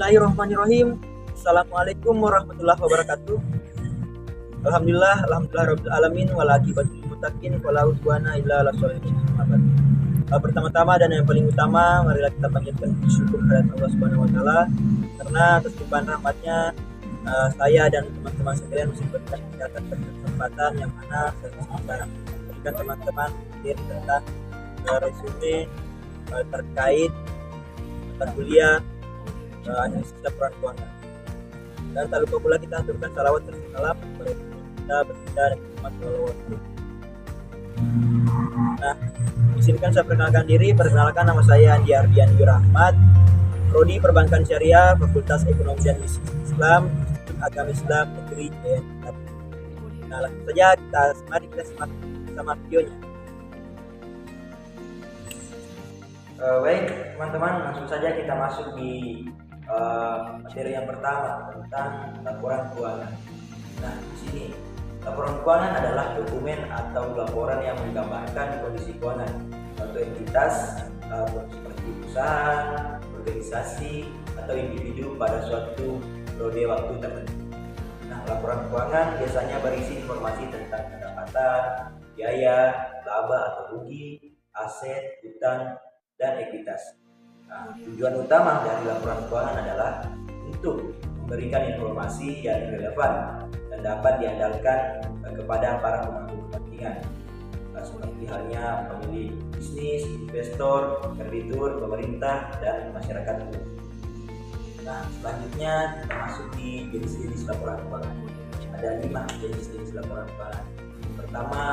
Bismillahirrahmanirrahim. Assalamualaikum warahmatullahi wabarakatuh. Alhamdulillah alamin wal aqibatul muttaqin wala udwana illa 'alal zalimin. Pertama-tama dan yang paling utama, marilah kita panjatkan syukur kepada Allah Subhanahu wa taala karena atas limpahan rahmatnya saya dan teman-teman sekalian masih diberikan kesempatan yang mana saya bisa berikan teman-teman tentang resume terkait mata kuliah analisis laporan keuangan. Dan tak lupa pula kita aturkan salawat serta salam kepada kita berkita dan umat Allah. Nah, izinkan saya perkenalkan diri. Perkenalkan, nama saya Andi Ardian Rahmat, Prodi Perbankan Syariah, Fakultas Ekonomi dan Bisnis Islam, Institut Agama Islam Negeri Jaya. Nah, langsung saja mari kita simak bersama videonya. Baik teman-teman, langsung saja kita masuk di materi yang pertama tentang laporan keuangan. Nah, di sini laporan keuangan adalah dokumen atau laporan yang menggambarkan kondisi keuangan suatu entitas seperti perusahaan, organisasi, atau individu pada suatu periode waktu tertentu. Nah, laporan keuangan biasanya berisi informasi tentang pendapatan, biaya, laba atau rugi, aset, hutang, dan ekuitas. Nah, tujuan utama dari laporan keuangan adalah untuk memberikan informasi yang relevan dan dapat diandalkan kepada para pemangku kepentingan, seperti halnya pemilik bisnis, investor, kreditur, pemerintah, dan masyarakat umum. Nah, selanjutnya kita masuk di jenis-jenis laporan keuangan. Ada 5 jenis-jenis laporan keuangan. Pertama,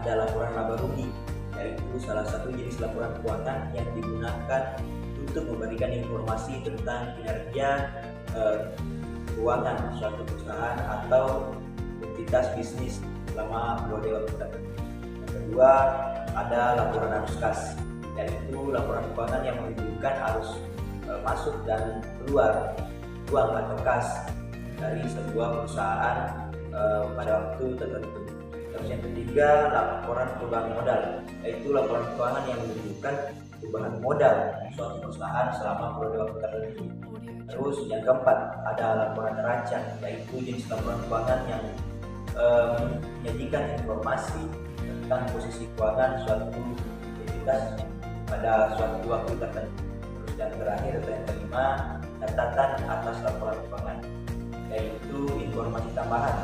ada laporan laba rugi, yaitu salah satu jenis laporan keuangan yang digunakan untuk memberikan informasi tentang kinerja keuangan suatu perusahaan atau entitas bisnis selama periode waktu tertentu. Yang kedua, ada laporan arus kas, yaitu laporan keuangan yang menunjukkan arus masuk dan keluar uang atau kas dari sebuah perusahaan pada waktu tertentu. Terus yang ketiga, laporan perubahan modal, yaitu laporan keuangan yang menunjukkan perubahan modal suatu perusahaan selama periode waktu tertentu. Terus yang keempat, ada laporan neraca, yaitu jenis laporan keuangan yang menyajikan informasi tentang posisi keuangan suatu entitas pada suatu waktu tertentu. Terus yang terakhir atau yang kelima, catatan atas laporan keuangan, yaitu informasi tambahan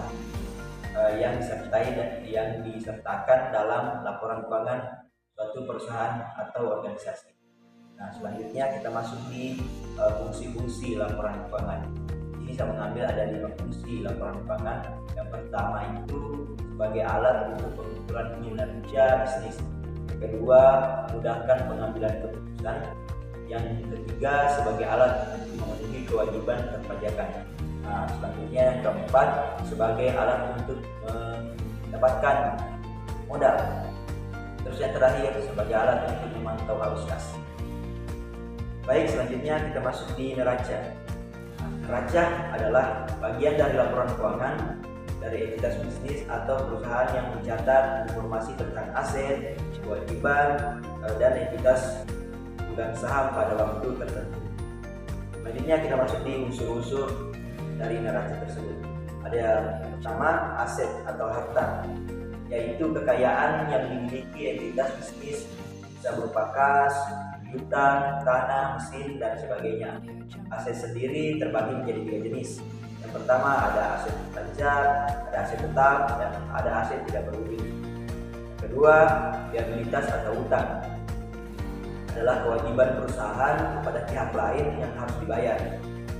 yang disertakan dalam laporan keuangan suatu perusahaan atau organisasi. Nah, selanjutnya kita masuk di fungsi-fungsi laporan keuangan. Ini saya mengambil ada 5 fungsi laporan keuangan. Yang pertama itu sebagai alat untuk pengumpulan kinerja bisnis. Yang kedua, memudahkan pengambilan keputusan. Yang ketiga, sebagai alat untuk memenuhi kewajiban perpajakan. Nah, selanjutnya yang keempat, sebagai alat untuk mendapatkan modal. Terus yang terakhir, sebagai alat untuk memantau arus kas. Baik, selanjutnya kita masuk di neraca. Nah, neraca adalah bagian dari laporan keuangan dari entitas bisnis atau perusahaan yang mencatat informasi tentang aset, kewajiban, dan entitas pemegang saham pada waktu tertentu. Selanjutnya kita masuk di unsur-unsur dari neraca tersebut. Ada yang pertama, aset atau harta, yaitu kekayaan yang dimiliki entitas bisnis, bisa berupa kas, hutang, tanah, mesin, dan sebagainya. Aset sendiri terbagi menjadi 3 jenis. Yang pertama ada aset lancar, ada aset tetap, dan ada aset tidak berwujud. Kedua, liabilitas atau hutang adalah kewajiban perusahaan kepada pihak lain yang harus dibayar.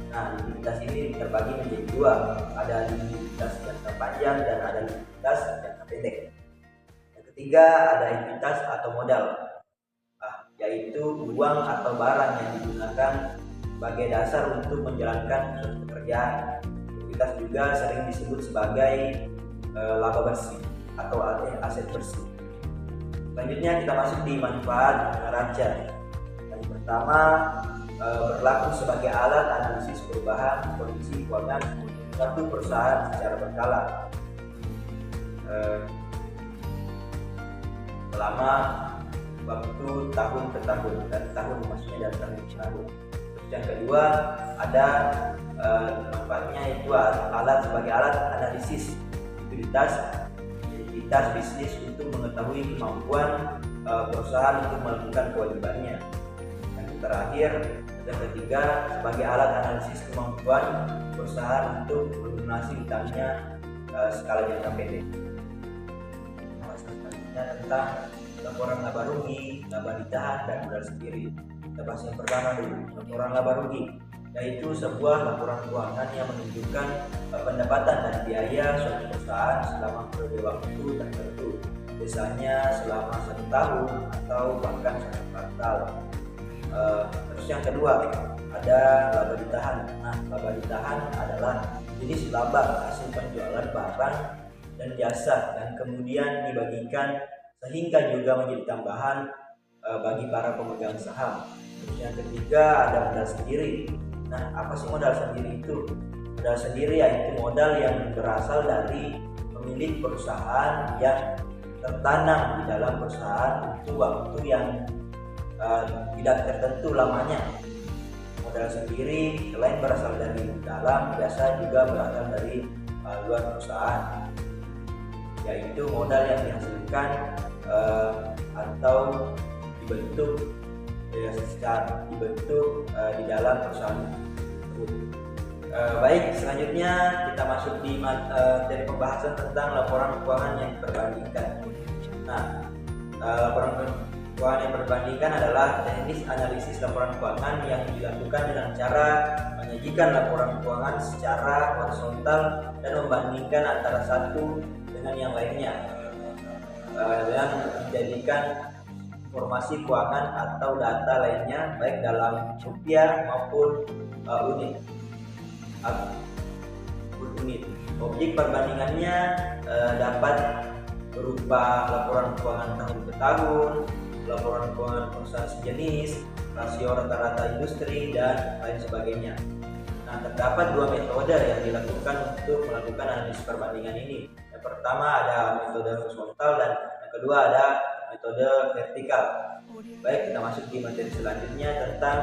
Nah, likuiditas ini terbagi menjadi 2, ada likuiditas jangka panjang dan ada likuiditas jangka pendek. Yang ketiga, ada ekuitas atau modal, yaitu uang atau barang yang digunakan sebagai dasar untuk menjalankan suatu pekerjaan. Ekuitas juga sering disebut sebagai laba bersih atau aset bersih. Selanjutnya kita masuk di manfaat neraca. Yang pertama, berlaku sebagai alat analisis perubahan kondisi keuangan suatu perusahaan secara berkala selama waktu tahun ke tahun, dan tahun maksudnya dari tahun ke tahun. Yang kedua ada manfaatnya itu alat sebagai alat analisis identitas bisnis untuk mengetahui kemampuan perusahaan untuk melakukan kewajibannya. Yang terakhir, yang ketiga sebagai alat analisis kemampuan perusahaan untuk melunasi utangnya skala jangka pendek. Selanjutnya tentang laporan laba rugi, laba ditahan, dan modal sendiri. Kita bahas yang pertama dulu, laporan laba rugi, yaitu sebuah laporan keuangan yang menunjukkan pendapatan dan biaya suatu perusahaan selama periode waktu tertentu, biasanya selama 1 tahun atau bahkan 1 kuartal. Terus yang kedua ada laba ditahan. Nah, laba ditahan adalah jenis laba hasil penjualan barang dan jasa dan kemudian dibagikan sehingga juga menjadi tambahan bagi para pemegang saham. Terus yang ketiga ada modal sendiri. Nah, apa sih modal sendiri itu? Modal sendiri yaitu modal yang berasal dari pemilik perusahaan yang tertanam di dalam perusahaan untuk waktu yang tidak tertentu lamanya. Modal sendiri selain berasal dari dalam, biasa juga berasal dari luar perusahaan, yaitu modal yang dihasilkan atau dibentuk di dalam perusahaan tersebut. Baik, selanjutnya kita masuk di materi pembahasan tentang laporan keuangan yang diperbandingkan. Nah, laporan keuangan yang diperbandingkan adalah teknis analisis laporan keuangan yang dilakukan dengan cara menyajikan laporan keuangan secara horizontal dan membandingkan antara satu dengan yang lainnya, dan menjadikan informasi keuangan atau data lainnya baik dalam rupiah maupun unit. Objek perbandingannya dapat berupa laporan keuangan tahun ke tahun, laporan keuangan perusahaan sejenis, rasio rata-rata industri, dan lain sebagainya. Nah, terdapat 2 metode yang dilakukan untuk melakukan analisis perbandingan ini. Yang pertama ada metode horizontal dan yang kedua ada metode vertikal. Baik, kita masuk di materi selanjutnya tentang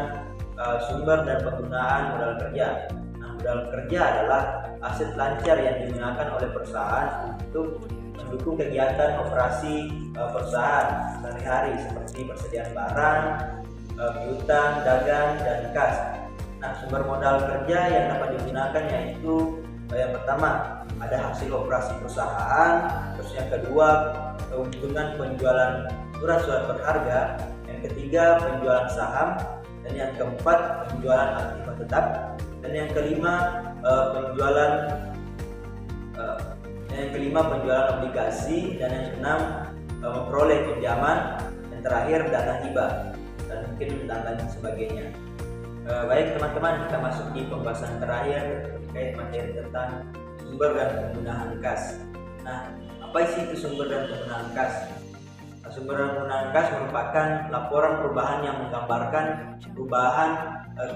sumber dan penggunaan modal kerja. Nah, modal kerja adalah aset lancar yang digunakan oleh perusahaan untuk mendukung kegiatan operasi perusahaan sehari-hari seperti persediaan barang, piutang, dagang, dan kas. Nah, sumber modal kerja yang dapat digunakan yaitu yang pertama ada hasil operasi perusahaan, terus yang kedua keuntungan penjualan surat-surat berharga, yang ketiga penjualan saham, dan yang keempat penjualan aktiva tetap, dan yang kelima penjualan obligasi, dan yang keenam memperoleh pinjaman, yang terakhir dana hibah, dan mungkin dan lain sebagainya. Baik teman-teman, kita masuk di pembahasan terakhir terkait materi tentang sumber dan penggunaan kas. Nah, apa sih itu sumber dan penggunaan kas? Sumber dan penggunaan kas merupakan laporan perubahan yang menggambarkan perubahan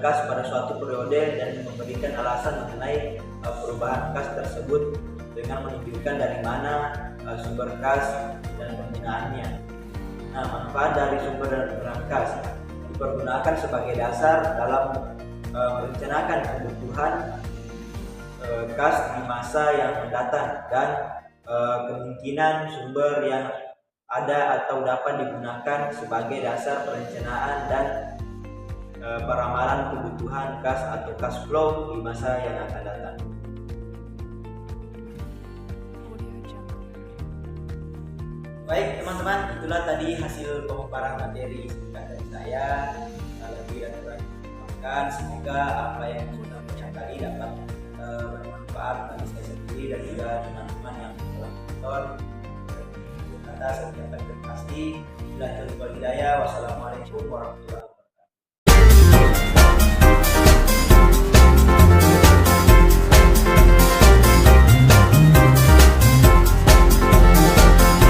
kas pada suatu periode dan memberikan alasan mengenai perubahan kas tersebut dengan menunjukkan dari mana sumber kas dan penggunaannya. Nah, manfaat dari sumber dan penggunaan kas dipergunakan sebagai dasar dalam merencanakan kebutuhan kas di masa yang mendatang dan kemungkinan sumber yang ada atau dapat digunakan sebagai dasar perencanaan dan peramalan kebutuhan kas atau cash flow di masa yang akan datang. Baik teman-teman, itulah tadi hasil pemaparan materi singkat dari saya. Lebih dan kurang dimaafkan. Semoga apa yang sudah saya tadi dapat bermanfaat bagi saya sendiri dan juga teman-teman yang telah menonton. Kata saya ucapkan terima kasih. Wassalamualaikum warahmatullahi wabarakatuh.